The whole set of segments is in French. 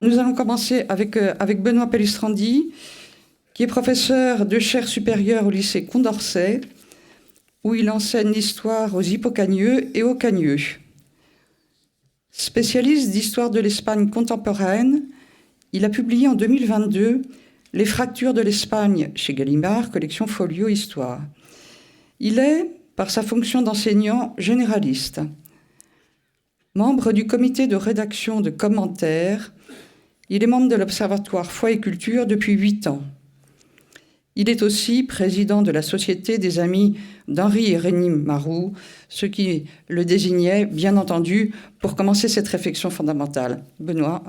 Nous allons commencer avec Benoît Pellistrandi, qui est professeur de chaire supérieure au lycée Condorcet, où il enseigne l'histoire aux Hippocagneux et aux Cagneux. Spécialiste d'histoire de l'Espagne contemporaine, il a publié en 2022 Les fractures de l'Espagne chez Gallimard, collection Folio Histoire. Il est, par sa fonction d'enseignant, généraliste. Membre du comité de rédaction de commentaires, il est membre de l'Observatoire Foi et Culture depuis 8 ans. Il est aussi président de la Société des Amis d'Henri et Rémy Marou, ce qui le désignait, bien entendu, pour commencer cette réflexion fondamentale. Benoît.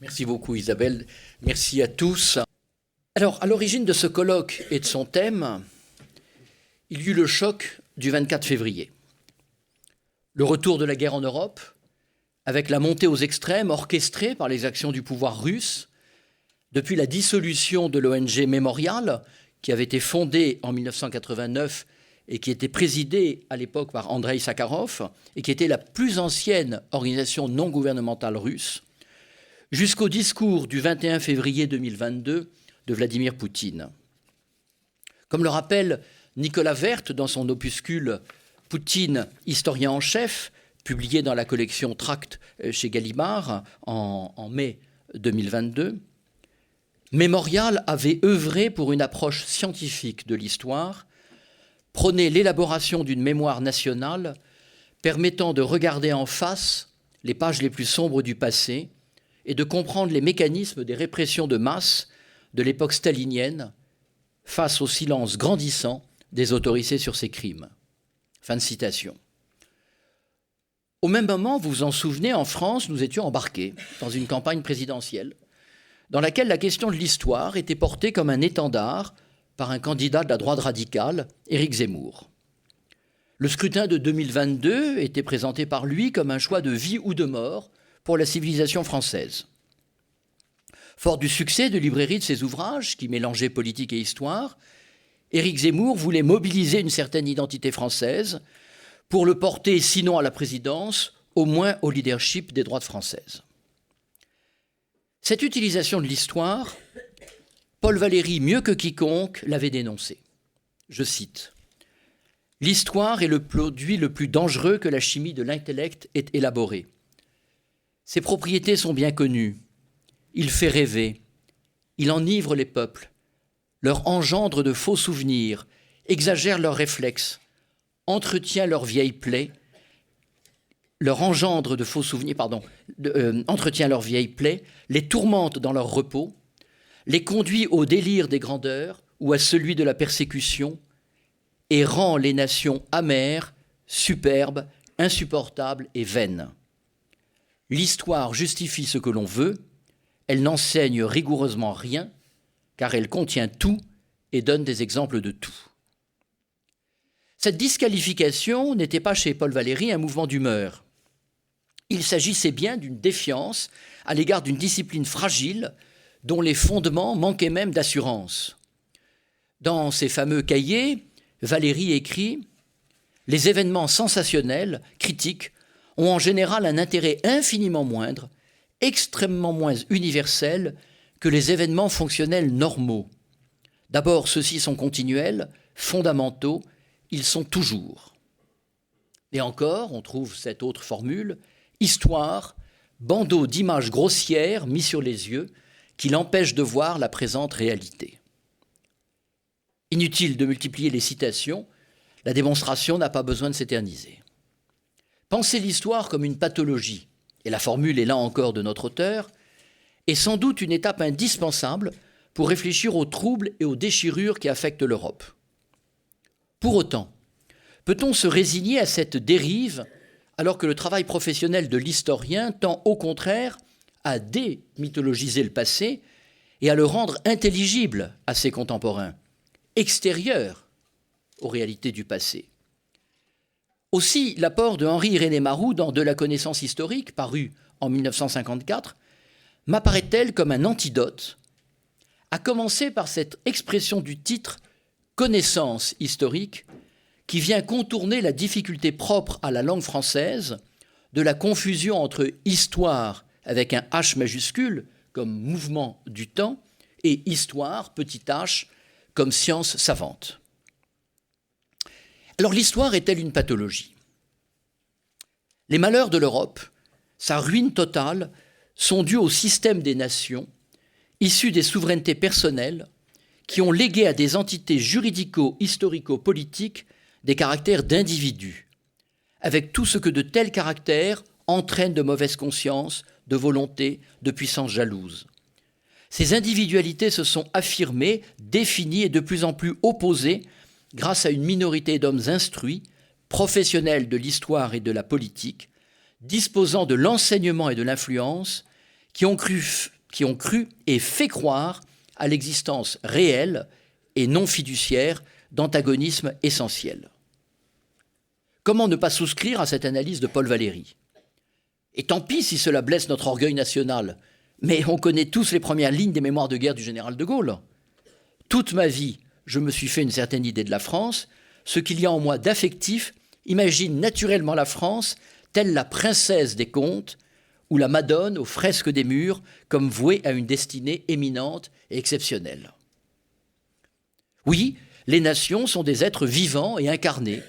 Merci beaucoup Isabelle, merci à tous. Alors, à l'origine de ce colloque et de son thème, il y eut le choc du 24 février. Le retour de la guerre en Europe, avec la montée aux extrêmes orchestrée par les actions du pouvoir russe, depuis la dissolution de l'ONG Mémorial, qui avait été fondée en 1989 et qui était présidée à l'époque par Andreï Sakharov, et qui était la plus ancienne organisation non gouvernementale russe, jusqu'au discours du 21 février 2022 de Vladimir Poutine. Comme le rappelle Nicolas Werth dans son opuscule « Poutine, historien en chef », publié dans la collection Tracts chez Gallimard en mai 2022, Mémorial avait œuvré pour une approche scientifique de l'histoire, prôné l'élaboration d'une mémoire nationale permettant de regarder en face les pages les plus sombres du passé et de comprendre les mécanismes des répressions de masse de l'époque stalinienne face au silence grandissant des autorités sur ces crimes. Fin de citation. Au même moment, vous vous en souvenez, en France, nous étions embarqués dans une campagne présidentielle dans laquelle la question de l'histoire était portée comme un étendard par un candidat de la droite radicale, Éric Zemmour. Le scrutin de 2022 était présenté par lui comme un choix de vie ou de mort pour la civilisation française. Fort du succès de librairie de ses ouvrages, qui mélangeaient politique et histoire, Éric Zemmour voulait mobiliser une certaine identité française pour le porter, sinon à la présidence, au moins au leadership des droites françaises. Cette utilisation de l'histoire, Paul Valéry, mieux que quiconque, l'avait dénoncée. Je cite : « L'histoire est le produit le plus dangereux que la chimie de l'intellect ait élaboré. Ses propriétés sont bien connues. Il fait rêver. Il enivre les peuples, leur engendre de faux souvenirs, exagère leurs réflexes, entretient leurs vieilles plaies, entretient leurs vieilles plaies, les tourmente dans leur repos, les conduit au délire des grandeurs ou à celui de la persécution, et rend les nations amères, superbes, insupportables et vaines. L'histoire justifie ce que l'on veut, elle n'enseigne rigoureusement rien, car elle contient tout et donne des exemples de tout. » Cette disqualification n'était pas chez Paul Valéry un mouvement d'humeur. Il s'agissait bien d'une défiance à l'égard d'une discipline fragile dont les fondements manquaient même d'assurance. Dans ses fameux cahiers, Valéry écrit « Les événements sensationnels, critiques, ont en général un intérêt infiniment moindre, extrêmement moins universel que les événements fonctionnels normaux. D'abord, ceux-ci sont continuels, fondamentaux, ils sont toujours. » Et encore, on trouve cette autre formule, histoire, bandeau d'images grossières mis sur les yeux qui l'empêchent de voir la présente réalité. Inutile de multiplier les citations, la démonstration n'a pas besoin de s'éterniser. Penser l'histoire comme une pathologie, et la formule est là encore de notre auteur, est sans doute une étape indispensable pour réfléchir aux troubles et aux déchirures qui affectent l'Europe. Pour autant, peut-on se résigner à cette dérive alors que le travail professionnel de l'historien tend au contraire à démythologiser le passé et à le rendre intelligible à ses contemporains, extérieur aux réalités du passé. Aussi, l'apport de Henri-Irénée Marou dans De la connaissance historique, paru en 1954, m'apparaît-elle comme un antidote, à commencer par cette expression du titre « connaissance historique » qui vient contourner la difficulté propre à la langue française de la confusion entre histoire avec un H majuscule comme mouvement du temps, et histoire, petit h, comme science savante. Alors l'histoire est-elle une pathologie? Les malheurs de l'Europe, sa ruine totale, sont dus au système des nations, issus des souverainetés personnelles, qui ont légué à des entités juridico-historico-politiques des caractères d'individus, avec tout ce que de tels caractères entraînent de mauvaise conscience, de volonté, de puissance jalouse. Ces individualités se sont affirmées, définies et de plus en plus opposées grâce à une minorité d'hommes instruits, professionnels de l'histoire et de la politique, disposant de l'enseignement et de l'influence, qui ont cru et fait croire à l'existence réelle et non fiduciaire d'antagonismes essentiels. Comment ne pas souscrire à cette analyse de Paul Valéry? Et tant pis si cela blesse notre orgueil national, mais on connaît tous les premières lignes des mémoires de guerre du général de Gaulle. Toute ma vie, je me suis fait une certaine idée de la France. Ce qu'il y a en moi d'affectif imagine naturellement la France telle la princesse des contes ou la Madone aux fresques des murs, comme vouée à une destinée éminente et exceptionnelle. Oui, les nations sont des êtres vivants et incarnés.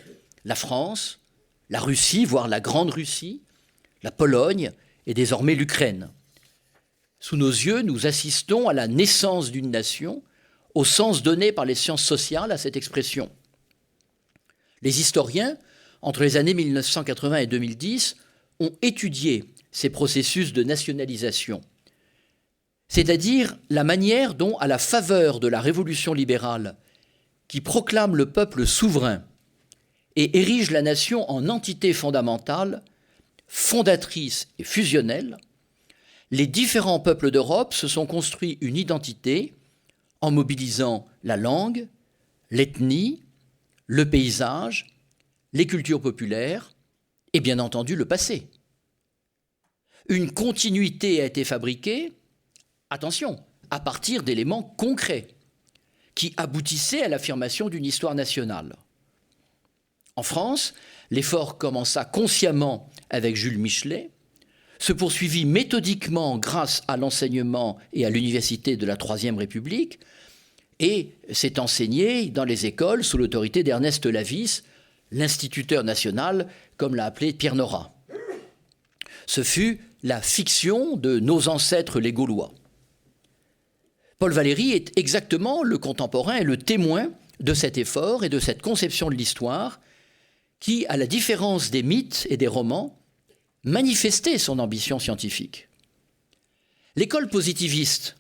La France, la Russie, voire la Grande Russie, la Pologne et désormais l'Ukraine. Sous nos yeux, nous assistons à la naissance d'une nation, au sens donné par les sciences sociales à cette expression. Les historiens, entre les années 1980 et 2010, ont étudié ces processus de nationalisation, c'est-à-dire la manière dont, à la faveur de la révolution libérale, qui proclame le peuple souverain et érige la nation en entité fondamentale, fondatrice et fusionnelle, les différents peuples d'Europe se sont construits une identité en mobilisant la langue, l'ethnie, le paysage, les cultures populaires et bien entendu le passé. Une continuité a été fabriquée, attention, à partir d'éléments concrets qui aboutissaient à l'affirmation d'une histoire nationale. En France, l'effort commença consciemment avec Jules Michelet, se poursuivit méthodiquement grâce à l'enseignement et à l'université de la Troisième République et s'est enseigné dans les écoles sous l'autorité d'Ernest Lavis, l'instituteur national, comme l'a appelé Pierre Nora. Ce fut la fiction de nos ancêtres les Gaulois. Paul Valéry est exactement le contemporain et le témoin de cet effort et de cette conception de l'histoire qui, à la différence des mythes et des romans, manifestait son ambition scientifique. L'école positiviste,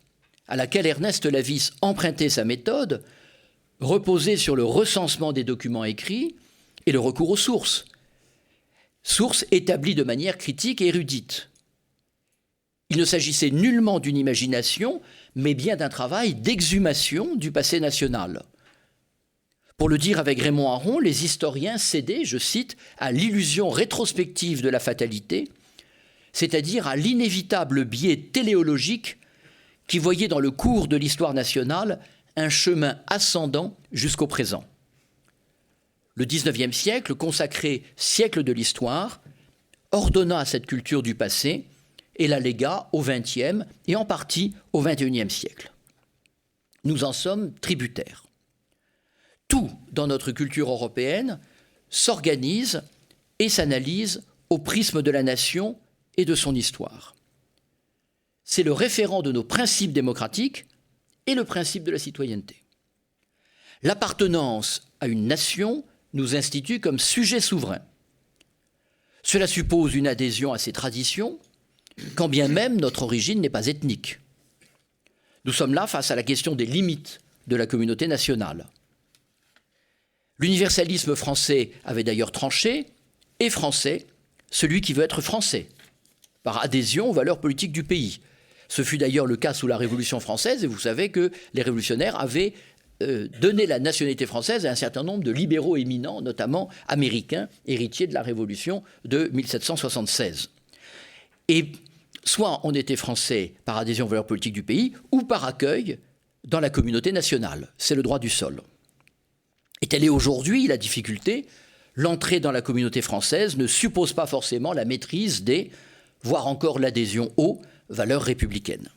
à laquelle Ernest Lavis empruntait sa méthode, reposait sur le recensement des documents écrits et le recours aux sources établies de manière critique et érudite. Il ne s'agissait nullement d'une imagination, mais bien d'un travail d'exhumation du passé national. Pour le dire avec Raymond Aron, les historiens cédaient, je cite, à l'illusion rétrospective de la fatalité, c'est-à-dire à l'inévitable biais téléologique qui voyait dans le cours de l'histoire nationale un chemin ascendant jusqu'au présent. Le XIXe siècle, consacré siècle de l'histoire, ordonna à cette culture du passé et la légua au XXe et en partie au XXIe siècle. Nous en sommes tributaires. Tout dans notre culture européenne s'organise et s'analyse au prisme de la nation et de son histoire. C'est le référent de nos principes démocratiques et le principe de la citoyenneté. L'appartenance à une nation nous institue comme sujet souverain. Cela suppose une adhésion à ses traditions, quand bien même notre origine n'est pas ethnique. Nous sommes là face à la question des limites de la communauté nationale. L'universalisme français avait d'ailleurs tranché, et français, celui qui veut être français, par adhésion aux valeurs politiques du pays. Ce fut d'ailleurs le cas sous la Révolution française, et vous savez que les révolutionnaires avaient donné la nationalité française à un certain nombre de libéraux éminents, notamment américains, héritiers de la Révolution de 1776. Et soit on était français par adhésion aux valeurs politiques du pays, ou par accueil dans la communauté nationale. C'est le droit du sol. Et telle est aujourd'hui la difficulté. L'entrée dans la communauté française ne suppose pas forcément la maîtrise des voire encore l'adhésion aux valeurs républicaines.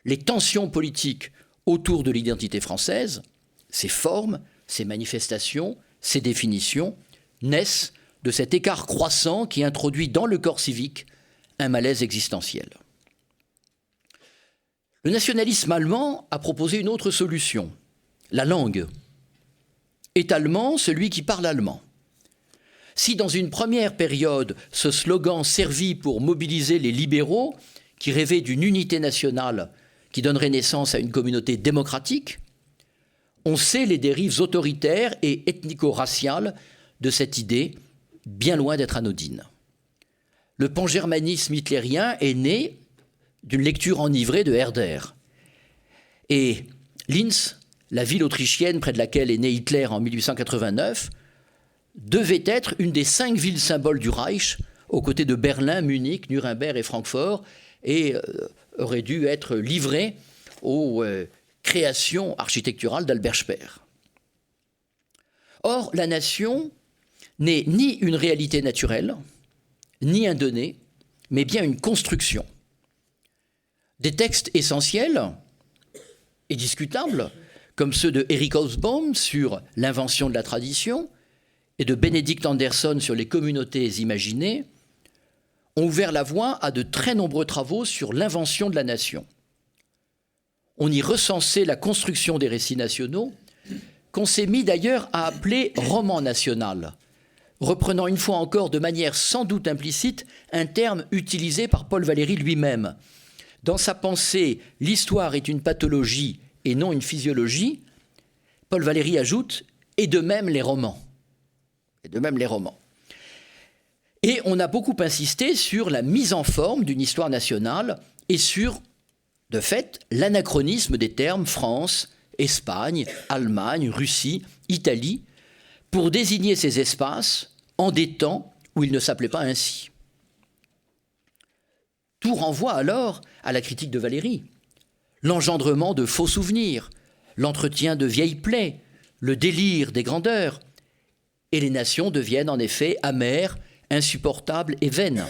Les tensions politiques autour de l'identité française, ses formes, ses manifestations, ses définitions, naissent de cet écart croissant qui introduit dans le corps civique un malaise existentiel. Le nationalisme allemand a proposé une autre solution, la langue. Est allemand celui qui parle allemand. Si dans une première période, ce slogan servit pour mobiliser les libéraux qui rêvaient d'une unité nationale qui donnerait naissance à une communauté démocratique, on sait les dérives autoritaires et ethnico-raciales de cette idée, bien loin d'être anodine. Le pangermanisme hitlérien est né d'une lecture enivrée de Herder. Et Linz, la ville autrichienne près de laquelle est né Hitler en 1889, devait être une des 5 villes symboles du Reich, aux côtés de Berlin, Munich, Nuremberg et Francfort, et aurait dû être livrée aux créations architecturales d'Albert Speer. Or, la nation n'est ni une réalité naturelle, ni un donné, mais bien une construction. Des textes essentiels et discutables, comme ceux de Eric Hobsbawm sur l'invention de la tradition et de Benedict Anderson sur les communautés imaginées, ont ouvert la voie à de très nombreux travaux sur l'invention de la nation. On y recensait la construction des récits nationaux, qu'on s'est mis d'ailleurs à appeler roman national, reprenant une fois encore de manière sans doute implicite un terme utilisé par Paul Valéry lui-même. Dans sa pensée « L'histoire est une pathologie et non une physiologie », Paul Valéry ajoute « et de même les romans ». Et de même les romans. Et on a beaucoup insisté sur la mise en forme d'une histoire nationale et sur, de fait, l'anachronisme des termes France, Espagne, Allemagne, Russie, Italie, pour désigner ces espaces en des temps où ils ne s'appelaient pas ainsi. Tout renvoie alors à la critique de Valéry. L'engendrement de faux souvenirs, l'entretien de vieilles plaies, le délire des grandeurs, et les nations deviennent en effet amères, insupportables et vaines.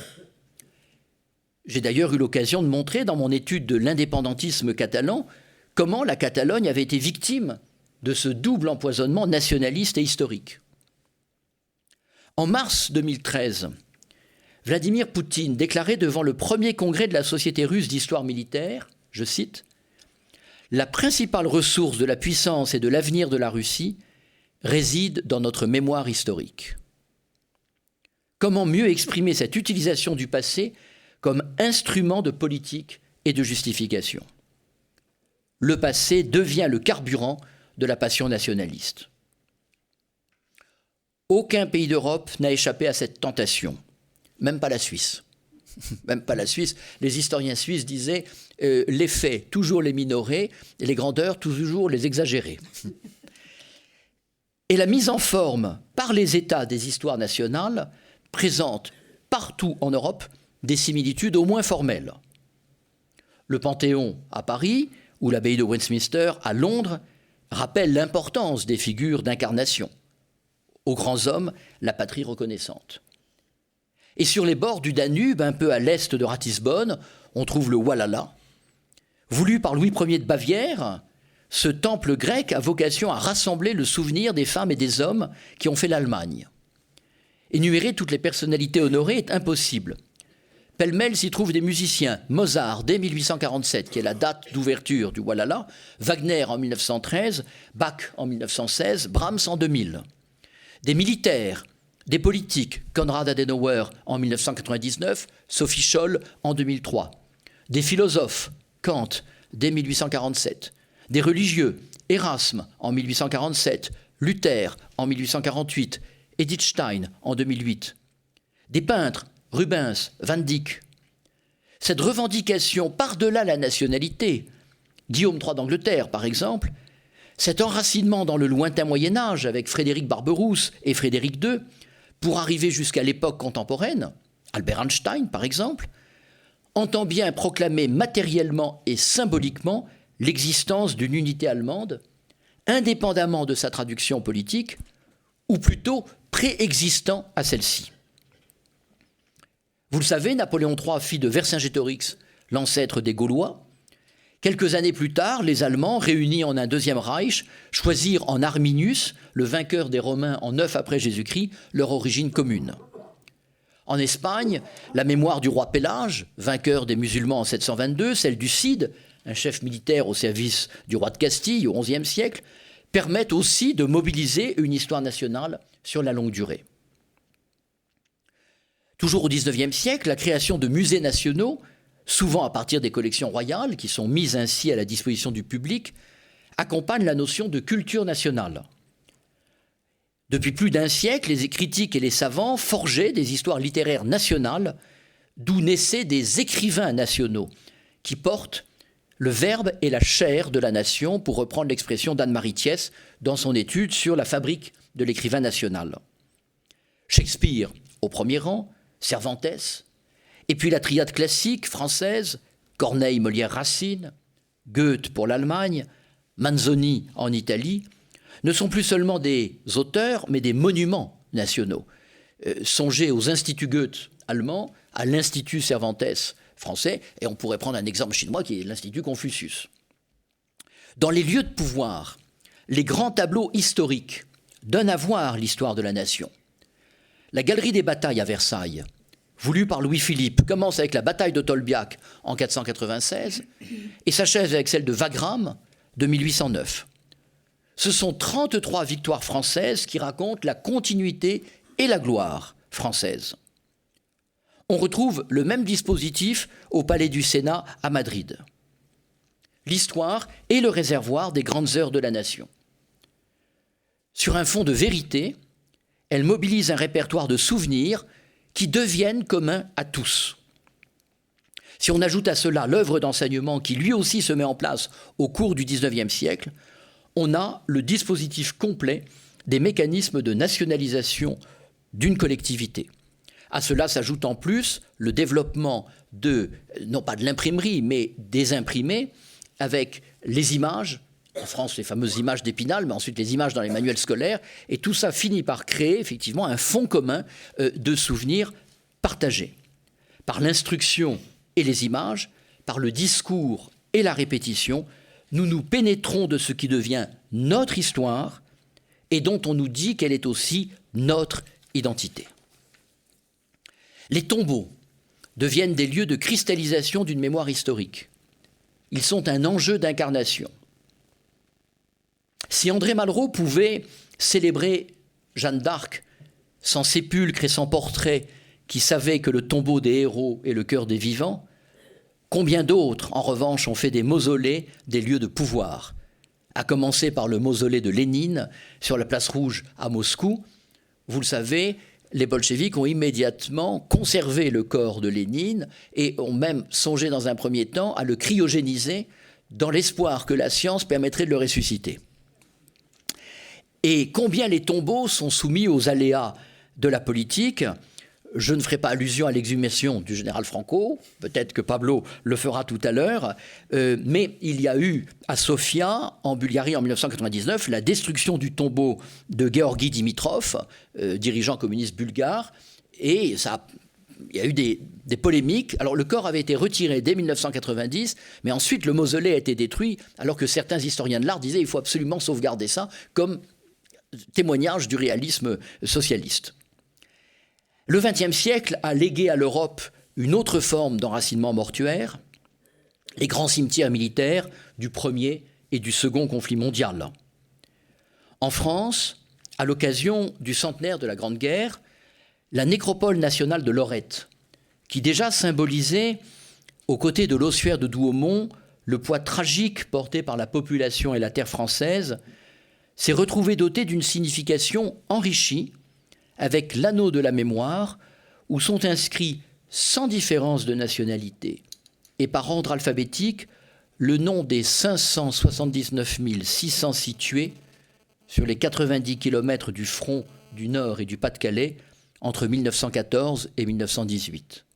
J'ai d'ailleurs eu l'occasion de montrer dans mon étude de l'indépendantisme catalan comment la Catalogne avait été victime de ce double empoisonnement nationaliste et historique. En mars 2013, Vladimir Poutine déclarait devant le premier congrès de la Société russe d'histoire militaire, je cite, « La principale ressource de la puissance et de l'avenir de la Russie réside dans notre mémoire historique. » Comment mieux exprimer cette utilisation du passé comme instrument de politique et de justification? Le passé devient le carburant de la passion nationaliste. Aucun pays d'Europe n'a échappé à cette tentation, même pas la Suisse. Même pas la Suisse. Les historiens suisses disaient les faits, toujours les minorer, et les grandeurs, toujours les exagérer. Et la mise en forme par les États des histoires nationales présente partout en Europe des similitudes au moins formelles. Le Panthéon à Paris ou l'abbaye de Westminster à Londres rappellent l'importance des figures d'incarnation. Aux grands hommes, la patrie reconnaissante. Et sur les bords du Danube, un peu à l'est de Ratisbonne, on trouve le Walhalla. Voulu par Louis Ier de Bavière, ce temple grec a vocation à rassembler le souvenir des femmes et des hommes qui ont fait l'Allemagne. Énumérer toutes les personnalités honorées est impossible. Pêle-mêle s'y trouvent des musiciens. Mozart, dès 1847, qui est la date d'ouverture du Walhalla, Wagner en 1913, Bach en 1916, Brahms en 2000. Des militaires, des politiques, Konrad Adenauer en 1999, Sophie Scholl en 2003. Des philosophes, Kant, dès 1847. Des religieux, Erasme en 1847, Luther en 1848, Edith Stein en 2008. Des peintres, Rubens, Van Dyck. Cette revendication par-delà la nationalité, Guillaume III d'Angleterre par exemple, cet enracinement dans le lointain Moyen-Âge avec Frédéric Barberousse et Frédéric II, pour arriver jusqu'à l'époque contemporaine, Albert Einstein par exemple, entend bien proclamer matériellement et symboliquement l'existence d'une unité allemande, indépendamment de sa traduction politique, ou plutôt préexistant à celle-ci. Vous le savez, Napoléon III fit de Vercingétorix l'ancêtre des Gaulois. Quelques années plus tard, les Allemands, réunis en un deuxième Reich, choisirent en Arminius, le vainqueur des Romains en 9 après Jésus-Christ, leur origine commune. En Espagne, la mémoire du roi Pélage, vainqueur des musulmans en 722, celle du Cid, un chef militaire au service du roi de Castille au XIe siècle, permettent aussi de mobiliser une histoire nationale sur la longue durée. Toujours au XIXe siècle, la création de musées nationaux, souvent à partir des collections royales, qui sont mises ainsi à la disposition du public, accompagne la notion de culture nationale. Depuis plus d'un siècle, les critiques et les savants forgeaient des histoires littéraires nationales, d'où naissaient des écrivains nationaux, qui portent le verbe et la chair de la nation, pour reprendre l'expression d'Anne-Marie Thiès dans son étude sur la fabrique de l'écrivain national. Shakespeare au premier rang, Cervantes, et puis la triade classique française, Corneille, Molière, Racine, Goethe pour l'Allemagne, Manzoni en Italie, ne sont plus seulement des auteurs, mais des monuments nationaux. Songez aux instituts Goethe allemands, à l'Institut Cervantes français, et on pourrait prendre un exemple chinois qui est l'Institut Confucius. Dans les lieux de pouvoir, les grands tableaux historiques donnent à voir l'histoire de la nation. La galerie des batailles à Versailles, voulue par Louis-Philippe, commence avec la bataille de Tolbiac en 496 et s'achève avec celle de Wagram de 1809. Ce sont 33 victoires françaises qui racontent la continuité et la gloire française. On retrouve le même dispositif au Palais du Sénat à Madrid. L'histoire est le réservoir des grandes heures de la nation. Sur un fond de vérité, elle mobilise un répertoire de souvenirs qui deviennent communs à tous. Si on ajoute à cela l'œuvre d'enseignement qui lui aussi se met en place au cours du XIXe siècle, on a le dispositif complet des mécanismes de nationalisation d'une collectivité. À cela s'ajoute en plus le développement non pas de l'imprimerie, mais des imprimés, avec les images, en France les fameuses images d'Épinal, mais ensuite les images dans les manuels scolaires, et tout ça finit par créer effectivement un fonds commun de souvenirs partagés. Par l'instruction et les images, par le discours et la répétition, nous nous pénétrons de ce qui devient notre histoire et dont on nous dit qu'elle est aussi notre identité. Les tombeaux deviennent des lieux de cristallisation d'une mémoire historique. Ils sont un enjeu d'incarnation. Si André Malraux pouvait célébrer Jeanne d'Arc sans sépulcre et sans portrait, qui savait que le tombeau des héros est le cœur des vivants, combien d'autres, en revanche, ont fait des mausolées des lieux de pouvoir, à commencer par le mausolée de Lénine sur la place Rouge à Moscou. Vous le savez, les bolcheviks ont immédiatement conservé le corps de Lénine et ont même songé dans un premier temps à le cryogéniser dans l'espoir que la science permettrait de le ressusciter. Et combien les tombeaux sont soumis aux aléas de la politique. Je ne ferai pas allusion à l'exhumation du général Franco, peut-être que Pablo le fera tout à l'heure, mais il y a eu à Sofia, en Bulgarie, en 1999, la destruction du tombeau de Georgi Dimitrov, dirigeant communiste bulgare, et il y a eu des polémiques. Alors le corps avait été retiré dès 1990, mais ensuite le mausolée a été détruit, alors que certains historiens de l'art disaient qu'il faut absolument sauvegarder ça comme témoignage du réalisme socialiste. Le XXe siècle a légué à l'Europe une autre forme d'enracinement mortuaire, les grands cimetières militaires du Premier et du Second conflit mondial. En France, à l'occasion du centenaire de la Grande Guerre, la nécropole nationale de Lorette, qui déjà symbolisait, aux côtés de l'ossuaire de Douaumont, le poids tragique porté par la population et la terre française, s'est retrouvée dotée d'une signification enrichie avec l'anneau de la mémoire, où sont inscrits, sans différence de nationalité et par ordre alphabétique, le nom des 579 606 tués sur les 90 kilomètres du front du Nord et du Pas-de-Calais entre 1914 et 1918.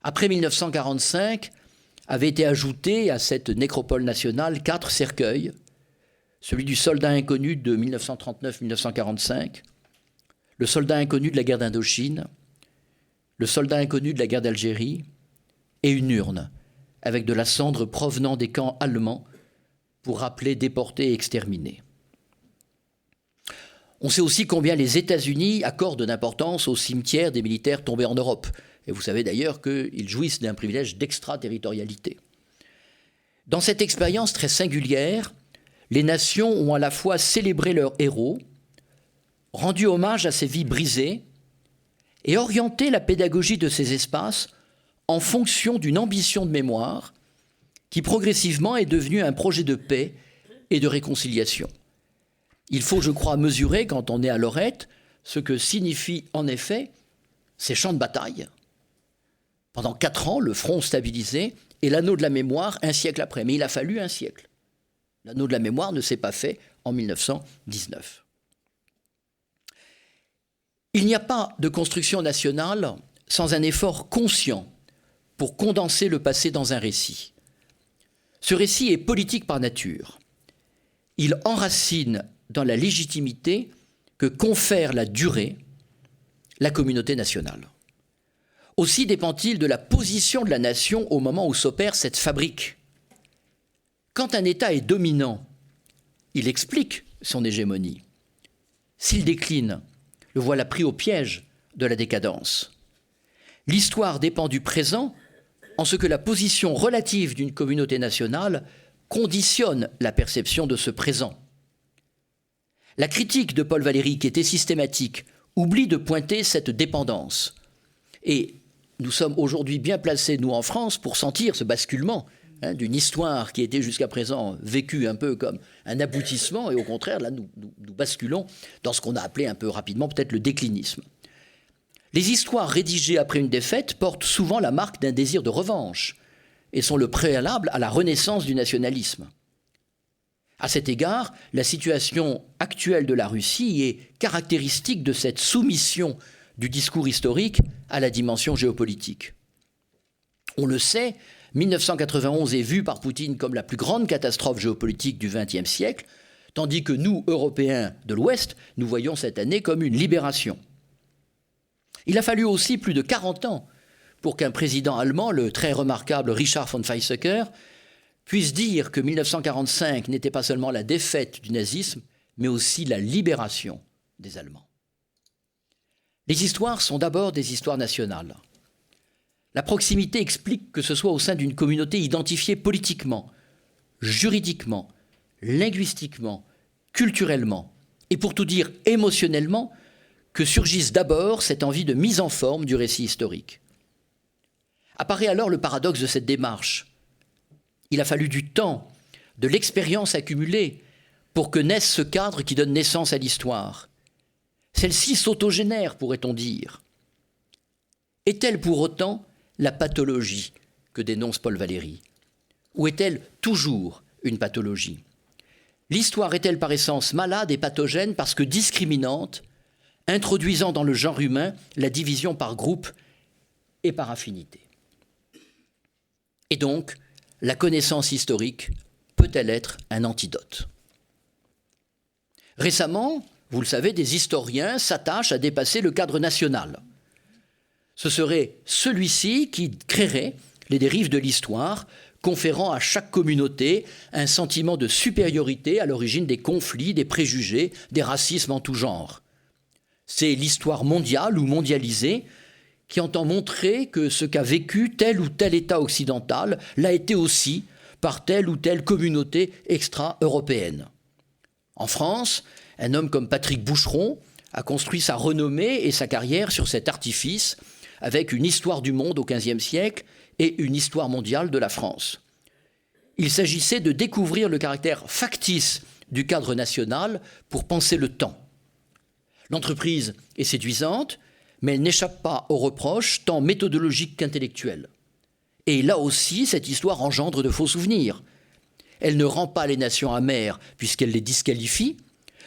Après 1945, avaient été ajoutés à cette nécropole nationale 4 cercueils, celui du soldat inconnu de 1939-1945, le soldat inconnu de la guerre d'Indochine, le soldat inconnu de la guerre d'Algérie et une urne avec de la cendre provenant des camps allemands pour rappeler déportés et exterminés. On sait aussi combien les États-Unis accordent d'importance aux cimetières des militaires tombés en Europe. Et vous savez d'ailleurs qu'ils jouissent d'un privilège d'extraterritorialité. Dans cette expérience très singulière, les nations ont à la fois célébré leurs héros, rendu hommage à ces vies brisées et orienté la pédagogie de ces espaces en fonction d'une ambition de mémoire qui progressivement est devenue un projet de paix et de réconciliation. Il faut, je crois, mesurer, quand on est à Lorette, ce que signifient en effet ces champs de bataille. Pendant 4 ans, le front stabilisé et l'anneau de la mémoire un siècle après. Mais il a fallu un siècle. L'anneau de la mémoire ne s'est pas fait en 1919. Il n'y a pas de construction nationale sans un effort conscient pour condenser le passé dans un récit. Ce récit est politique par nature. Il enracine dans la légitimité que confère la durée la communauté nationale. Aussi dépend-il de la position de la nation au moment où s'opère cette fabrique. Quand un État est dominant, il explique son hégémonie. S'il décline, le voilà pris au piège de la décadence. L'histoire dépend du présent en ce que la position relative d'une communauté nationale conditionne la perception de ce présent. La critique de Paul Valéry, qui était systématique, oublie de pointer cette dépendance. Et nous sommes aujourd'hui bien placés, nous en France, pour sentir ce basculement d'une histoire qui était jusqu'à présent vécue un peu comme un aboutissement, et au contraire, là, nous basculons dans ce qu'on a appelé un peu rapidement peut-être le déclinisme. Les histoires rédigées après une défaite portent souvent la marque d'un désir de revanche et sont le préalable à la renaissance du nationalisme. À cet égard, la situation actuelle de la Russie est caractéristique de cette soumission du discours historique à la dimension géopolitique. On le sait, 1991 est vu par Poutine comme la plus grande catastrophe géopolitique du XXe siècle, tandis que nous, Européens de l'Ouest, nous voyons cette année comme une libération. Il a fallu aussi plus de 40 ans pour qu'un président allemand, le très remarquable Richard von Weizsäcker, puisse dire que 1945 n'était pas seulement la défaite du nazisme, mais aussi la libération des Allemands. Les histoires sont d'abord des histoires nationales. La proximité explique que ce soit au sein d'une communauté identifiée politiquement, juridiquement, linguistiquement, culturellement, et pour tout dire émotionnellement, que surgisse d'abord cette envie de mise en forme du récit historique. Apparaît alors le paradoxe de cette démarche. Il a fallu du temps, de l'expérience accumulée, pour que naisse ce cadre qui donne naissance à l'histoire. Celle-ci s'autogénère, pourrait-on dire. Est-elle pour autant la pathologie que dénonce Paul Valéry? Ou est-elle toujours une pathologie? L'histoire est-elle par essence malade et pathogène parce que discriminante, introduisant dans le genre humain la division par groupe et par affinité? Et donc, la connaissance historique peut-elle être un antidote? Récemment, vous le savez, des historiens s'attachent à dépasser le cadre national. Ce serait celui-ci qui créerait les dérives de l'histoire, conférant à chaque communauté un sentiment de supériorité à l'origine des conflits, des préjugés, des racismes en tout genre. C'est l'histoire mondiale ou mondialisée qui entend montrer que ce qu'a vécu tel ou tel État occidental l'a été aussi par telle ou telle communauté extra-européenne. En France, un homme comme Patrick Boucheron a construit sa renommée et sa carrière sur cet artifice, avec une histoire du monde au XVe siècle et une histoire mondiale de la France. Il s'agissait de découvrir le caractère factice du cadre national pour penser le temps. L'entreprise est séduisante, mais elle n'échappe pas aux reproches tant méthodologiques qu'intellectuels. Et là aussi, cette histoire engendre de faux souvenirs. Elle ne rend pas les nations amères puisqu'elle les disqualifie,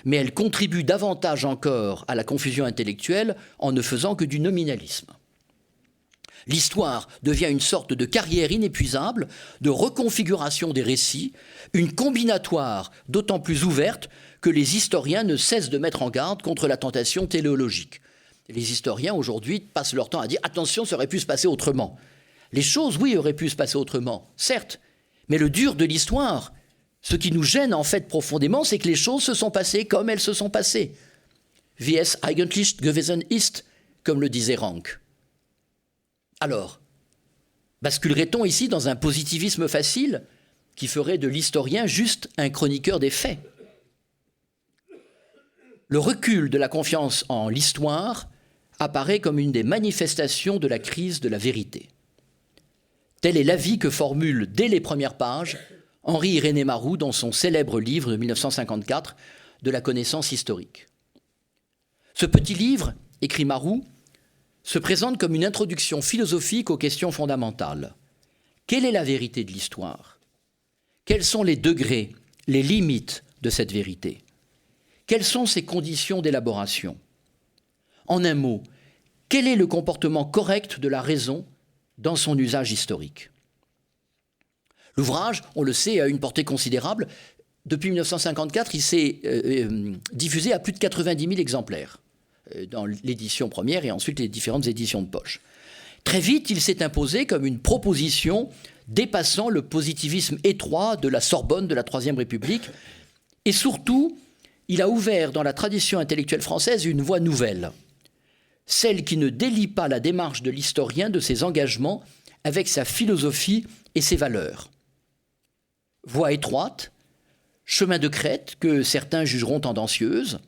mais elle contribue davantage encore à la confusion intellectuelle en ne faisant que du nominalisme. L'histoire devient une sorte de carrière inépuisable, de reconfiguration des récits, une combinatoire d'autant plus ouverte que les historiens ne cessent de mettre en garde contre la tentation téléologique. Les historiens aujourd'hui passent leur temps à dire « attention, ça aurait pu se passer autrement ». Les choses, oui, auraient pu se passer autrement, certes, mais le dur de l'histoire, ce qui nous gêne en fait profondément, c'est que les choses se sont passées comme elles se sont passées. Wie es eigentlich gewesen ist, comme le disait Rank. Alors, basculerait-on ici dans un positivisme facile qui ferait de l'historien juste un chroniqueur des faits? Le recul de la confiance en l'histoire apparaît comme une des manifestations de la crise de la vérité. Tel est l'avis que formule dès les premières pages Henri-Irénée Marrou dans son célèbre livre de 1954 de la connaissance historique. Ce petit livre, écrit Marrou, se présente comme une introduction philosophique aux questions fondamentales. Quelle est la vérité de l'histoire? Quels sont les degrés, les limites de cette vérité? Quelles sont ses conditions d'élaboration? En un mot, quel est le comportement correct de la raison dans son usage historique? L'ouvrage, on le sait, a une portée considérable. Depuis 1954, il s'est diffusé à plus de 90 000 exemplaires dans l'édition première et ensuite les différentes éditions de poche. Très vite, il s'est imposé comme une proposition dépassant le positivisme étroit de la Sorbonne de la Troisième République. Et surtout, il a ouvert dans la tradition intellectuelle française une voie nouvelle, celle qui ne délie pas la démarche de l'historien de ses engagements avec sa philosophie et ses valeurs. Voie étroite, chemin de crête que certains jugeront tendancieuse.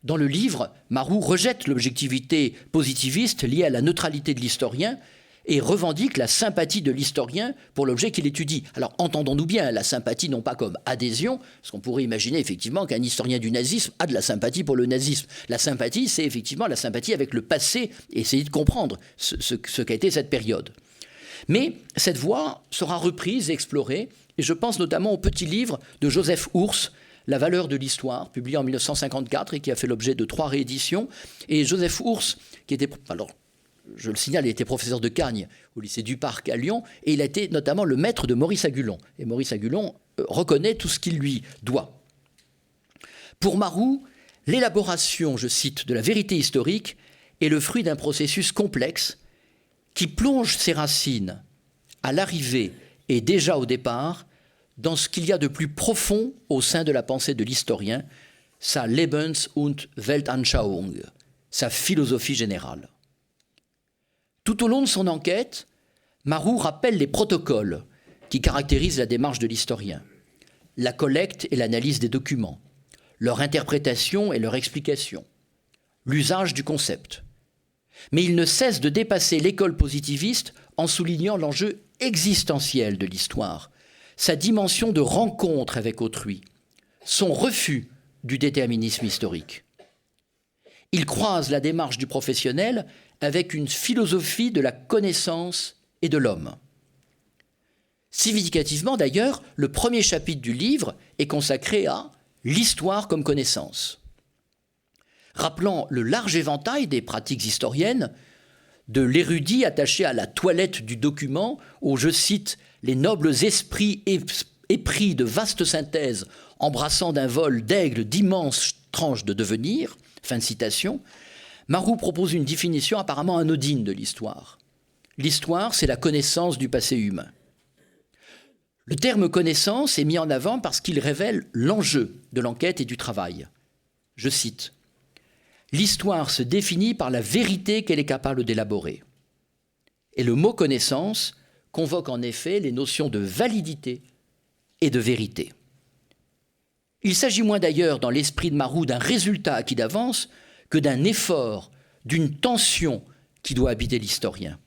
Dans le livre, Marrou rejette l'objectivité positiviste liée à la neutralité de l'historien et revendique la sympathie de l'historien pour l'objet qu'il étudie. Alors, entendons-nous bien, la sympathie non pas comme adhésion, parce qu'on pourrait imaginer effectivement qu'un historien du nazisme a de la sympathie pour le nazisme. La sympathie, c'est effectivement la sympathie avec le passé, et essayer de comprendre ce qu'a été cette période. Mais cette voie sera reprise et explorée, et je pense notamment au petit livre de Joseph Ours, La valeur de l'histoire, publié en 1954 et qui a fait l'objet de 3 rééditions. Et Joseph Ours, qui était... Alors, je le signale, il était professeur de Cagnes au lycée du Parc à Lyon, et il a été notamment le maître de Maurice Agulon. Et Maurice Agulon reconnaît tout ce qu'il lui doit. Pour Marrou, l'élaboration, je cite, de la vérité historique est le fruit d'un processus complexe qui plonge ses racines à l'arrivée et déjà au départ dans ce qu'il y a de plus profond au sein de la pensée de l'historien, sa Lebens- und Weltanschauung, sa philosophie générale. Tout au long de son enquête, Marrou rappelle les protocoles qui caractérisent la démarche de l'historien, la collecte et l'analyse des documents, leur interprétation et leur explication, l'usage du concept. Mais il ne cesse de dépasser l'école positiviste en soulignant l'enjeu existentiel de l'histoire, sa dimension de rencontre avec autrui, son refus du déterminisme historique. Il croise la démarche du professionnel avec une philosophie de la connaissance et de l'homme. Significativement d'ailleurs, le premier chapitre du livre est consacré à l'histoire comme connaissance. Rappelant le large éventail des pratiques historiennes, de l'érudit attaché à la toilette du document, où, je cite, les nobles esprits épris de vastes synthèses embrassant d'un vol d'aigle d'immenses tranches de devenir, fin de citation, Marrou propose une définition apparemment anodine de l'histoire. L'histoire, c'est la connaissance du passé humain. Le terme connaissance est mis en avant parce qu'il révèle l'enjeu de l'enquête et du travail. Je cite, « L'histoire se définit par la vérité qu'elle est capable d'élaborer. » Et le mot connaissance convoque en effet les notions de validité et de vérité. Il s'agit moins d'ailleurs dans l'esprit de Marrou d'un résultat acquis d'avance que d'un effort, d'une tension qui doit habiter l'historien.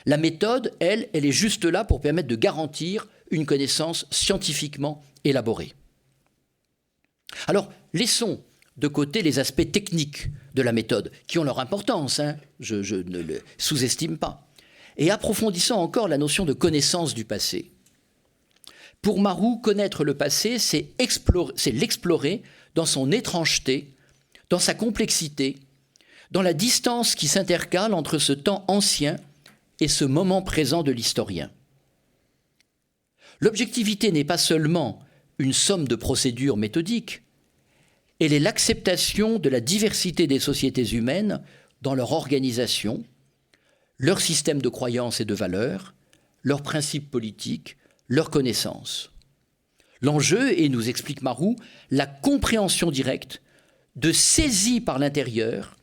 La méthode, elle est juste là pour permettre de garantir une connaissance scientifiquement élaborée. Alors, laissons de côté les aspects techniques de la méthode, qui ont leur importance, je ne le sous-estime pas, et approfondissons encore la notion de connaissance du passé. Pour Marrou, connaître le passé, c'est l'explorer dans son étrangeté, dans sa complexité, dans la distance qui s'intercale entre ce temps ancien et ce moment présent de l'historien. L'objectivité n'est pas seulement une somme de procédures méthodiques, elle est l'acceptation de la diversité des sociétés humaines dans leur organisation, leur système de croyances et de valeurs, leurs principes politiques, leurs connaissances. L'enjeu est, nous explique Marou, la compréhension directe de saisie par l'intérieur,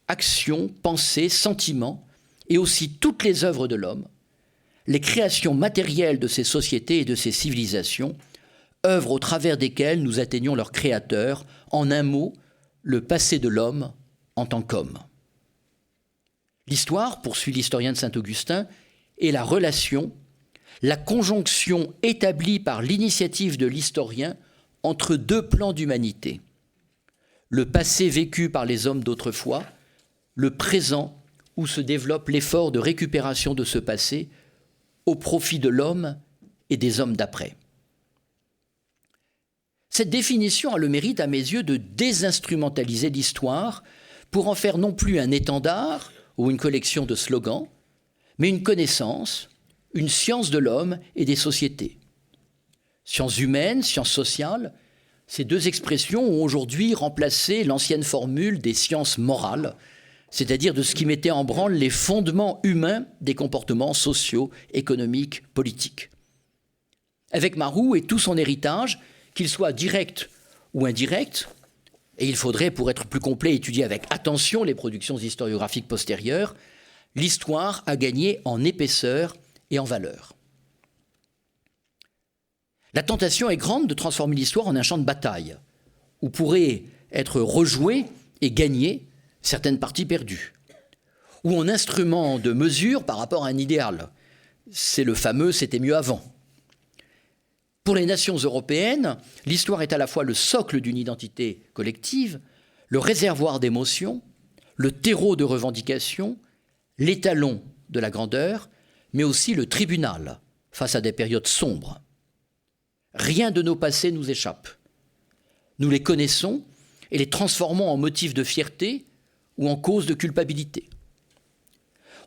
actions, pensées, sentiments, et aussi toutes les œuvres de l'homme, les créations matérielles de ces sociétés et de ces civilisations, œuvres au travers desquelles nous atteignons leur créateur, en un mot, le passé de l'homme en tant qu'homme. L'histoire, poursuit l'historien de Saint-Augustin, est la relation, la conjonction établie par l'initiative de l'historien entre deux plans d'humanité. Le passé vécu par les hommes d'autrefois, le présent où se développe l'effort de récupération de ce passé au profit de l'homme et des hommes d'après. Cette définition a le mérite, à mes yeux, de désinstrumentaliser l'histoire pour en faire non plus un étendard ou une collection de slogans, mais une connaissance, une science de l'homme et des sociétés. Sciences humaines, sciences sociales, ces deux expressions ont aujourd'hui remplacé l'ancienne formule des sciences morales, c'est-à-dire de ce qui mettait en branle les fondements humains des comportements sociaux, économiques, politiques. Avec Marou et tout son héritage, qu'il soit direct ou indirect, et il faudrait, pour être plus complet, étudier avec attention les productions historiographiques postérieures, l'histoire a gagné en épaisseur et en valeur. La tentation est grande de transformer l'histoire en un champ de bataille, où pourraient être rejouées et gagnées certaines parties perdues, ou en instrument de mesure par rapport à un idéal. C'est le fameux « c'était mieux avant ». Pour les nations européennes, l'histoire est à la fois le socle d'une identité collective, le réservoir d'émotions, le terreau de revendications, l'étalon de la grandeur, mais aussi le tribunal face à des périodes sombres. Rien de nos passés nous échappe. Nous les connaissons et les transformons en motifs de fierté ou en cause de culpabilité.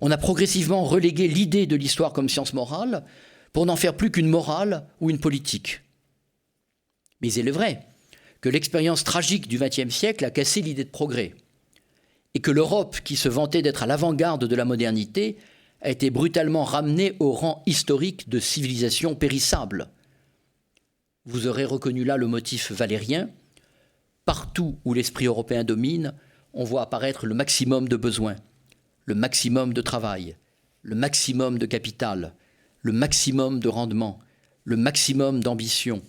On a progressivement relégué l'idée de l'histoire comme science morale pour n'en faire plus qu'une morale ou une politique. Mais il est vrai que l'expérience tragique du XXe siècle a cassé l'idée de progrès et que l'Europe, qui se vantait d'être à l'avant-garde de la modernité, a été brutalement ramenée au rang historique de civilisation périssable. Vous aurez reconnu là le motif valérien. Partout où l'esprit européen domine, on voit apparaître le maximum de besoins, le maximum de travail, le maximum de capital, le maximum de rendement, le maximum d'ambition,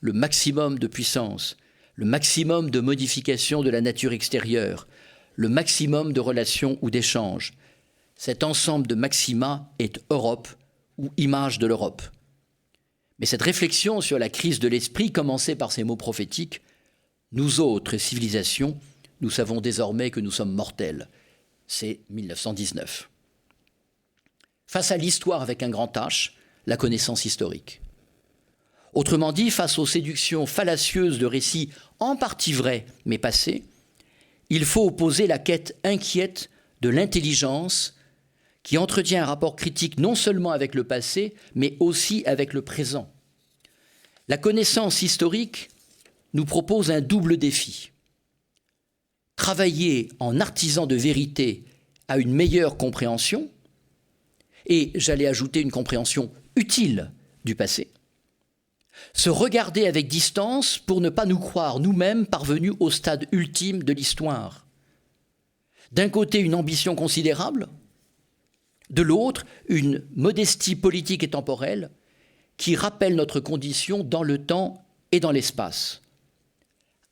le maximum de puissance, le maximum de modification de la nature extérieure, le maximum de relations ou d'échanges. Cet ensemble de maxima est Europe ou image de l'Europe. Mais cette réflexion sur la crise de l'esprit commençait par ces mots prophétiques. Nous autres civilisations, nous savons désormais que nous sommes mortels. C'est 1919. Face à l'histoire avec un grand H, la connaissance historique. Autrement dit, face aux séductions fallacieuses de récits en partie vrais mais passés, il faut opposer la quête inquiète de l'intelligence qui entretient un rapport critique non seulement avec le passé, mais aussi avec le présent. La connaissance historique nous propose un double défi. Travailler en artisan de vérité à une meilleure compréhension, et j'allais ajouter une compréhension utile du passé. Se regarder avec distance pour ne pas nous croire nous-mêmes parvenus au stade ultime de l'histoire. D'un côté, une ambition considérable, de l'autre, une modestie politique et temporelle qui rappelle notre condition dans le temps et dans l'espace.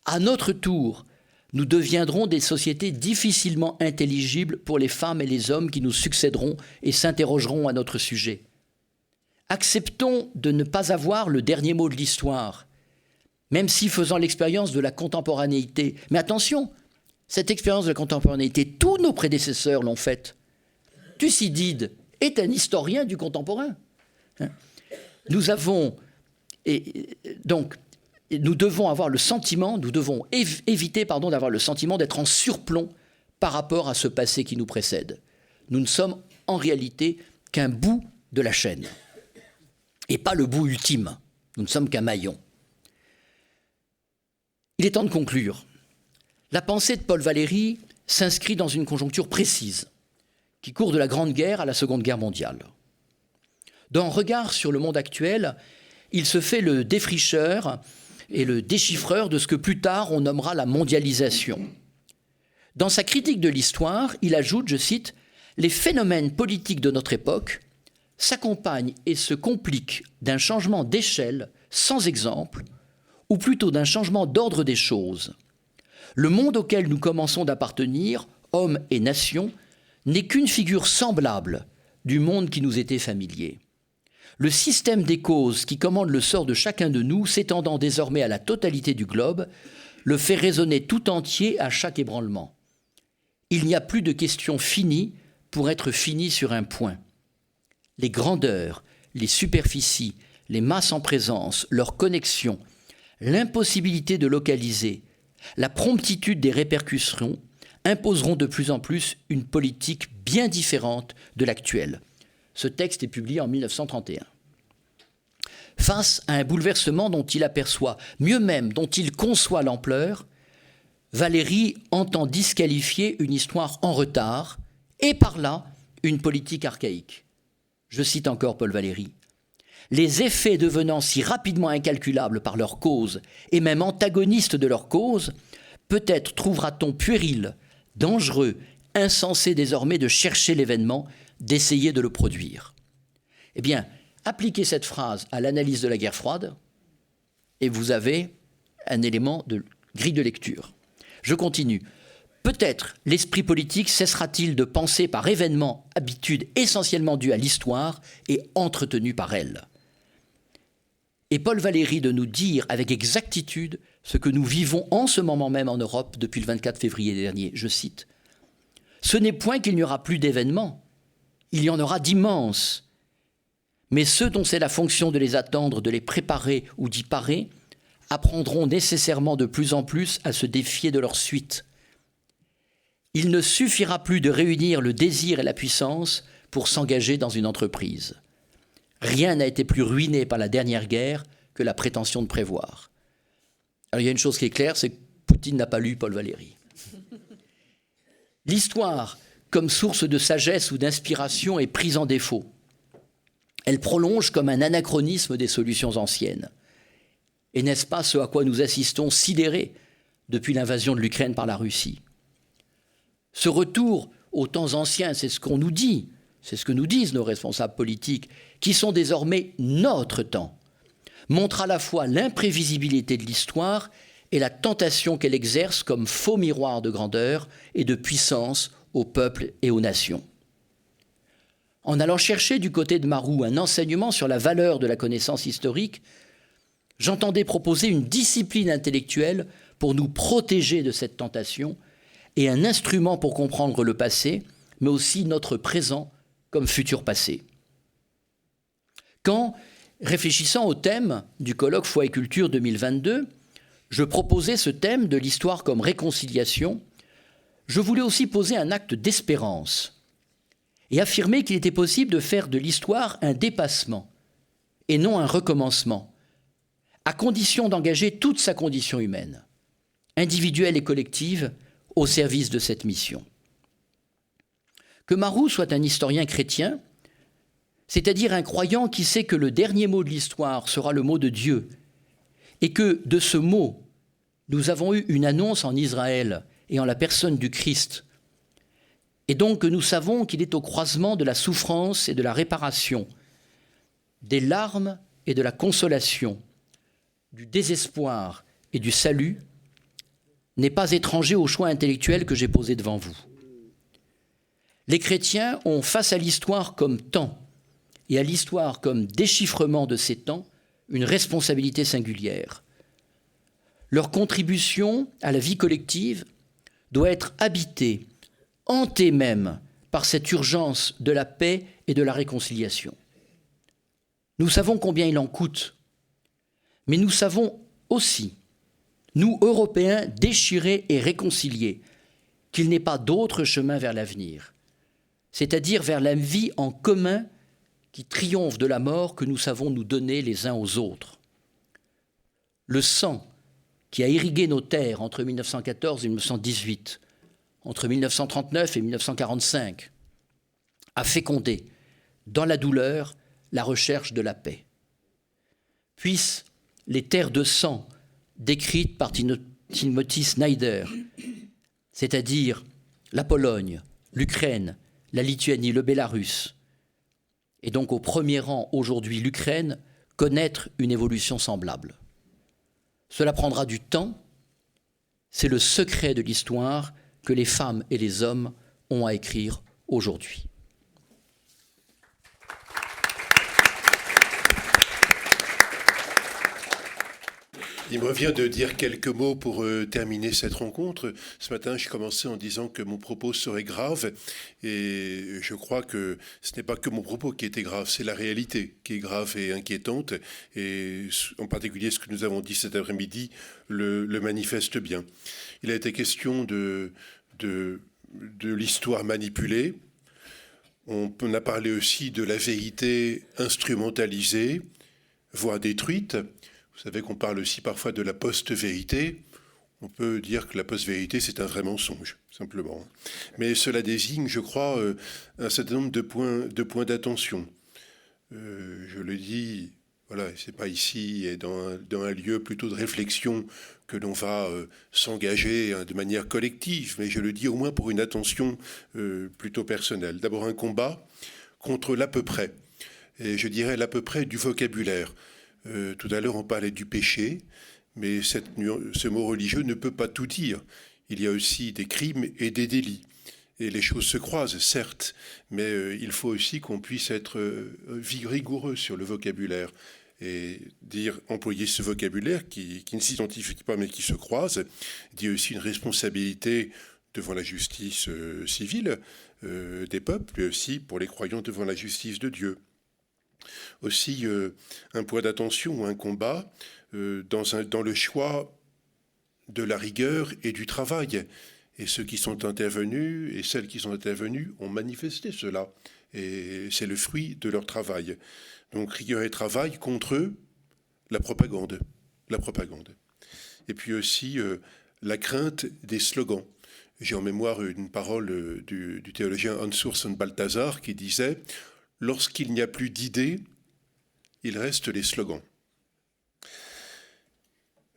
À notre tour, nous deviendrons des sociétés difficilement intelligibles pour les femmes et les hommes qui nous succéderont et s'interrogeront à notre sujet. Acceptons de ne pas avoir le dernier mot de l'histoire, même si faisant l'expérience de la contemporanéité. Mais attention, cette expérience de la contemporanéité, tous nos prédécesseurs l'ont faite. Thucydide est un historien du contemporain. Nous devons avoir le sentiment, nous devons éviter d'avoir le sentiment d'être en surplomb par rapport à ce passé qui nous précède. Nous ne sommes en réalité qu'un bout de la chaîne, et pas le bout ultime. Nous ne sommes qu'un maillon. Il est temps de conclure. La pensée de Paul Valéry s'inscrit dans une conjoncture précise, qui court de la Grande Guerre à la Seconde Guerre mondiale. Dans Regard sur le monde actuel, il se fait le défricheur et le déchiffreur de ce que plus tard on nommera la mondialisation. Dans sa critique de l'histoire, il ajoute, je cite, « Les phénomènes politiques de notre époque s'accompagnent et se compliquent d'un changement d'échelle sans exemple, ou plutôt d'un changement d'ordre des choses. Le monde auquel nous commençons d'appartenir, hommes et nations, n'est qu'une figure semblable du monde qui nous était familier. Le système des causes qui commande le sort de chacun de nous, s'étendant désormais à la totalité du globe, le fait résonner tout entier à chaque ébranlement. Il n'y a plus de question finie pour être finie sur un point. Les grandeurs, les superficies, les masses en présence, leurs connexions, l'impossibilité de localiser, la promptitude des répercussions imposeront de plus en plus une politique bien différente de l'actuelle. Ce texte est publié en 1931. Face à un bouleversement dont il aperçoit, mieux même dont il conçoit l'ampleur, Valéry entend disqualifier une histoire en retard et par là une politique archaïque. Je cite encore Paul Valéry. « Les effets devenant si rapidement incalculables par leur cause et même antagonistes de leur cause, peut-être trouvera-t-on puéril, dangereux, insensé désormais de chercher l'événement, d'essayer de le produire. » Eh bien, appliquez cette phrase à l'analyse de la guerre froide et vous avez un élément de grille de lecture. Je continue. Peut-être l'esprit politique cessera-t-il de penser par événements, habitudes essentiellement dues à l'histoire et entretenues par elle. Et Paul Valéry de nous dire avec exactitude ce que nous vivons en ce moment même en Europe depuis le 24 février dernier. Je cite. « Ce n'est point qu'il n'y aura plus d'événements, il y en aura d'immenses. Mais ceux dont c'est la fonction de les attendre, de les préparer ou d'y parer, apprendront nécessairement de plus en plus à se défier de leur suite. Il ne suffira plus de réunir le désir et la puissance pour s'engager dans une entreprise. Rien n'a été plus ruiné par la dernière guerre que la prétention de prévoir. » Alors il y a une chose qui est claire, c'est que Poutine n'a pas lu Paul Valéry. L'histoire, comme source de sagesse ou d'inspiration, est prise en défaut. Elle prolonge comme un anachronisme des solutions anciennes. Et n'est-ce pas ce à quoi nous assistons sidérés depuis l'invasion de l'Ukraine par la Russie? Ce retour aux temps anciens, c'est ce qu'on nous dit, c'est ce que nous disent nos responsables politiques, qui sont désormais notre temps, montre à la fois l'imprévisibilité de l'histoire et la tentation qu'elle exerce comme faux miroir de grandeur et de puissance aux peuples et aux nations. En allant chercher du côté de Marou un enseignement sur la valeur de la connaissance historique, j'entendais proposer une discipline intellectuelle pour nous protéger de cette tentation et un instrument pour comprendre le passé, mais aussi notre présent comme futur passé. Quand, réfléchissant au thème du colloque Foi et Culture 2022, je proposais ce thème de l'histoire comme réconciliation, je voulais aussi poser un acte d'espérance et affirmer qu'il était possible de faire de l'histoire un dépassement et non un recommencement, à condition d'engager toute sa condition humaine, individuelle et collective, au service de cette mission. Que Marou soit un historien chrétien, c'est-à-dire un croyant qui sait que le dernier mot de l'histoire sera le mot de Dieu, et que de ce mot, nous avons eu une annonce en Israël et en la personne du Christ, et donc que nous savons qu'il est au croisement de la souffrance et de la réparation, des larmes et de la consolation, du désespoir et du salut, n'est pas étranger au choix intellectuel que j'ai posé devant vous. Les chrétiens ont, face à l'histoire comme temps et à l'histoire comme déchiffrement de ces temps, une responsabilité singulière. Leur contribution à la vie collective doit être habitée, hantée même, par cette urgence de la paix et de la réconciliation. Nous savons combien il en coûte, mais nous savons aussi, nous, Européens, déchirés et réconciliés, qu'il n'est pas d'autre chemin vers l'avenir, c'est-à-dire vers la vie en commun qui triomphe de la mort que nous savons nous donner les uns aux autres. Le sang qui a irrigué nos terres entre 1914 et 1918, entre 1939 et 1945, a fécondé dans la douleur la recherche de la paix. Puissent les terres de sang décrites par Timothy Snyder, c'est-à-dire la Pologne, l'Ukraine, la Lituanie, le Bélarus, et donc au premier rang aujourd'hui l'Ukraine, connaître une évolution semblable. Cela prendra du temps, c'est le secret de l'histoire que les femmes et les hommes ont à écrire aujourd'hui. Il me revient de dire quelques mots pour terminer cette rencontre. Ce matin, j'ai commencé en disant que mon propos serait grave, et je crois que ce n'est pas que mon propos qui était grave, c'est la réalité qui est grave et inquiétante, et en particulier ce que nous avons dit cet après-midi le manifeste bien. Il a été question de l'histoire manipulée. On a parlé aussi de la vérité instrumentalisée, voire détruite. Vous savez qu'on parle aussi parfois de la post-vérité. On peut dire que la post-vérité, c'est un vrai mensonge, simplement. Mais cela désigne, je crois, un certain nombre de points d'attention. Je le dis, voilà, c'est pas ici, et dans un lieu plutôt de réflexion que l'on va s'engager de manière collective, mais je le dis au moins pour une attention plutôt personnelle. D'abord, un combat contre l'à peu près, et je dirais l'à peu près du vocabulaire. Tout à l'heure, on parlait du péché, mais ce mot religieux ne peut pas tout dire. Il y a aussi des crimes et des délits. Et les choses se croisent, certes, mais il faut aussi qu'on puisse être rigoureux sur le vocabulaire et employer ce vocabulaire qui ne s'identifie pas mais qui se croise, dit aussi une responsabilité devant la justice civile des peuples, mais aussi pour les croyants devant la justice de Dieu. Aussi un point d'attention ou un combat dans le choix de la rigueur et du travail. Et ceux qui sont intervenus et celles qui sont intervenues ont manifesté cela. Et c'est le fruit de leur travail. Donc rigueur et travail contre eux, la propagande. Et puis aussi la crainte des slogans. J'ai en mémoire une parole du théologien Hans-Urs Balthasar qui disait « Lorsqu'il n'y a plus d'idées, il reste les slogans ».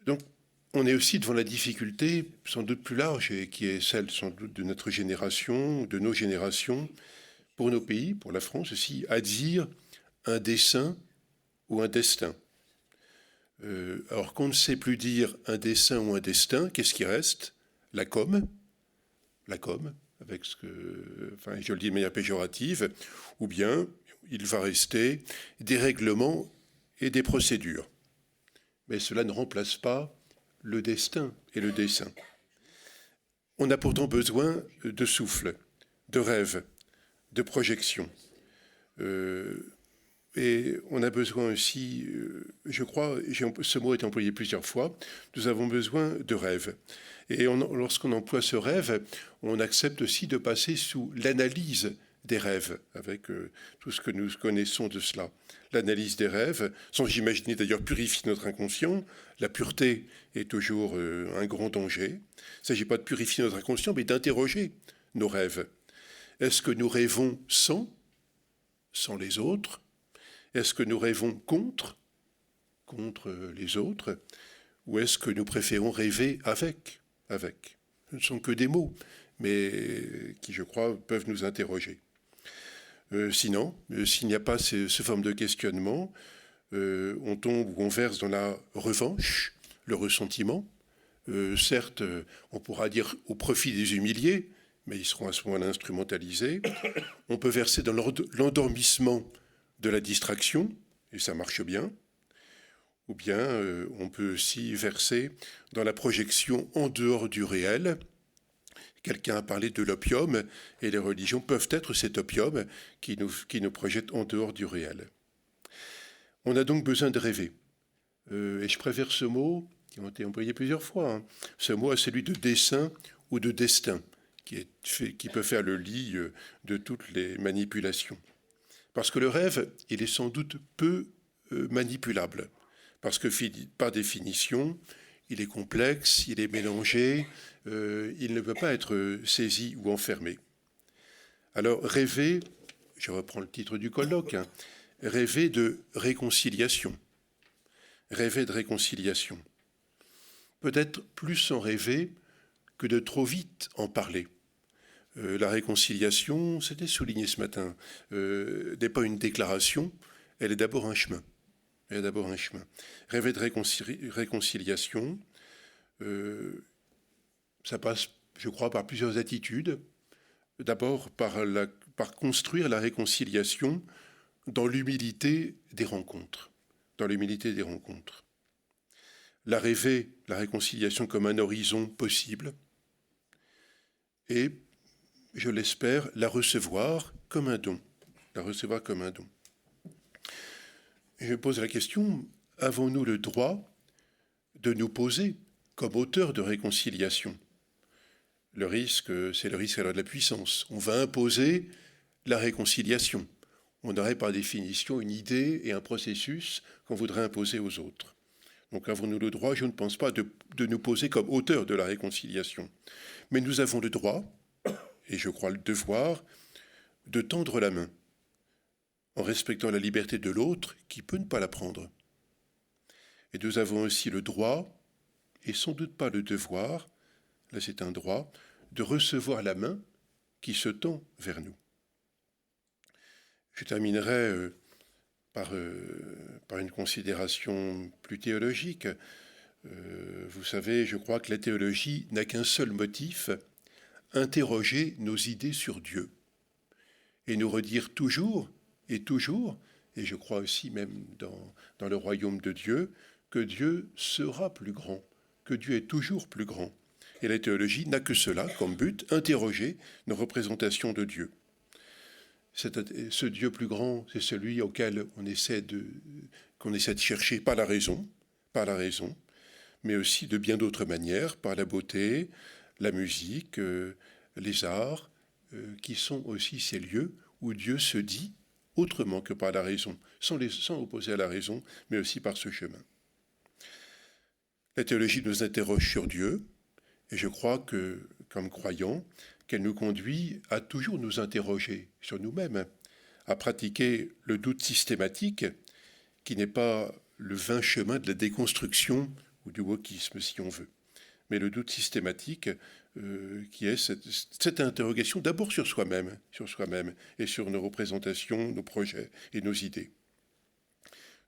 Donc, on est aussi devant la difficulté, sans doute plus large, et qui est celle sans doute de notre génération, de nos générations, pour nos pays, pour la France aussi, à dire un dessein ou un destin. Alors qu'on ne sait plus dire un dessein ou un destin, qu'est-ce qui reste ? La com, avec je le dis de manière péjorative, ou bien il va rester des règlements et des procédures. Mais cela ne remplace pas le destin et le dessein. On a pourtant besoin de souffle, de rêve, de projection. Et on a besoin aussi, je crois, ce mot est employé plusieurs fois, nous avons besoin de rêve. Et lorsqu'on emploie ce rêve, on accepte aussi de passer sous l'analyse des rêves, avec tout ce que nous connaissons de cela. L'analyse des rêves, sans imaginer d'ailleurs purifier notre inconscient. La pureté est toujours un grand danger. Il ne s'agit pas de purifier notre inconscient, mais d'interroger nos rêves. Est-ce que nous rêvons sans les autres ? Est-ce que nous rêvons contre les autres ? Ou est-ce que nous préférons rêver avec ? Ce ne sont que des mots, mais qui, je crois, peuvent nous interroger. Sinon, s'il n'y a pas ce forme de questionnement, on tombe ou on verse dans la revanche, le ressentiment. Certes, on pourra dire au profit des humiliés, mais ils seront à ce moment-là instrumentalisés. On peut verser dans l'endormissement de la distraction, et ça marche bien. Ou bien on peut aussi verser dans la projection en dehors du réel. Quelqu'un a parlé de l'opium, et les religions peuvent être cet opium qui nous projette en dehors du réel. On a donc besoin de rêver. Et je préfère ce mot, qui a été employé plusieurs fois, ce mot à celui de dessein ou de destin, qui peut faire le lit de toutes les manipulations. Parce que le rêve, il est sans doute peu manipulable. Parce que, par définition, il est complexe, il est mélangé, il ne peut pas être saisi ou enfermé. Alors rêver, je reprends le titre du colloque, hein, rêver de réconciliation. Rêver de réconciliation. Peut-être plus en rêver que de trop vite en parler. La réconciliation, c'était souligné ce matin, n'est pas une déclaration, elle est d'abord un chemin. Elle est d'abord un chemin. Rêver de réconciliation, ça passe, je crois, par plusieurs attitudes. D'abord, par construire la réconciliation dans l'humilité des rencontres. Dans l'humilité des rencontres. La rêver, la réconciliation comme un horizon possible, et, je l'espère, la recevoir comme un don. La recevoir comme un don. Je pose la question, avons-nous le droit de nous poser comme auteurs de réconciliation? Le risque, c'est le risque alors de la puissance. On va imposer la réconciliation. On aurait par définition une idée et un processus qu'on voudrait imposer aux autres. Donc avons-nous le droit? Je ne pense pas de nous poser comme auteurs de la réconciliation. Mais nous avons le droit, et je crois le devoir, de tendre la main, en respectant la liberté de l'autre qui peut ne pas la prendre. Et nous avons aussi le droit, et sans doute pas le devoir, là c'est un droit, de recevoir la main qui se tend vers nous. Je terminerai par une considération plus théologique. Vous savez, je crois que la théologie n'a qu'un seul motif, interroger nos idées sur Dieu. Et nous redire toujours, et je crois aussi même dans le royaume de Dieu, que Dieu sera plus grand, que Dieu est toujours plus grand. Et la théologie n'a que cela comme but, interroger nos représentations de Dieu. Ce Dieu plus grand, c'est celui auquel qu'on essaie de chercher par la raison, mais aussi de bien d'autres manières, par la beauté, la musique, les arts, qui sont aussi ces lieux où Dieu se dit autrement que par la raison, sans opposer à la raison, mais aussi par ce chemin. La théologie nous interroge sur Dieu, et je crois que, comme croyants, qu'elle nous conduit à toujours nous interroger sur nous-mêmes, à pratiquer le doute systématique, qui n'est pas le vain chemin de la déconstruction ou du wokisme, si on veut, mais le doute systématique qui est cette interrogation d'abord sur soi-même et sur nos représentations, nos projets et nos idées.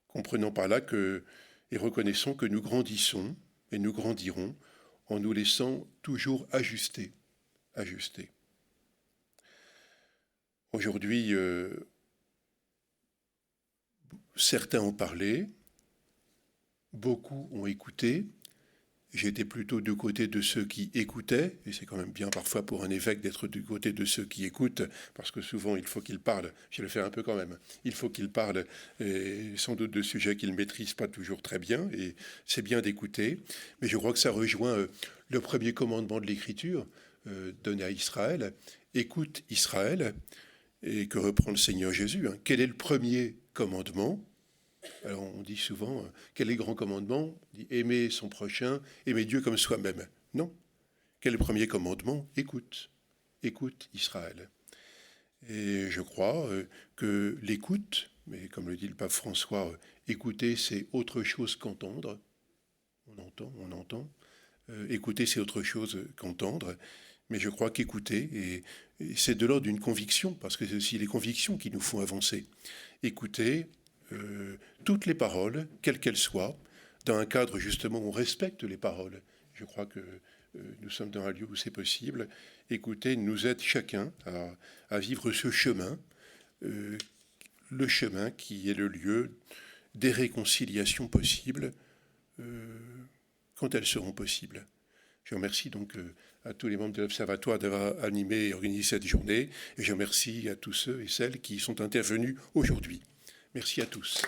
Comprenons par là et reconnaissons que nous grandissons et nous grandirons en nous laissant toujours ajuster. Aujourd'hui, certains ont parlé, beaucoup ont écouté. J'étais plutôt du côté de ceux qui écoutaient, et c'est quand même bien parfois pour un évêque d'être du côté de ceux qui écoutent, parce que souvent il faut qu'il parle, je le fais un peu quand même, il faut qu'il parle sans doute de sujets qu'il ne maîtrise pas toujours très bien, et c'est bien d'écouter, mais je crois que ça rejoint le premier commandement de l'Écriture donné à Israël, écoute Israël, et que reprend le Seigneur Jésus. Quel est le premier commandement? Alors on dit souvent, quel est le grand commandement? On dit, aimer son prochain, aimer Dieu comme soi-même. Non. Quel est le premier commandement? Écoute Israël. Et je crois que l'écoute, mais comme le dit le pape François, écouter c'est autre chose qu'entendre. On entend. Écouter c'est autre chose qu'entendre. Mais je crois qu'écouter, et c'est de l'ordre d'une conviction, parce que c'est aussi les convictions qui nous font avancer. Écouter toutes les paroles, quelles qu'elles soient, dans un cadre justement où on respecte les paroles. Je crois que nous sommes dans un lieu où c'est possible. Écouter nous aide chacun à vivre ce chemin, le chemin qui est le lieu des réconciliations possibles, quand elles seront possibles. Je remercie donc à tous les membres de l'Observatoire d'avoir animé et organisé cette journée, et je remercie à tous ceux et celles qui sont intervenus aujourd'hui. Merci à tous.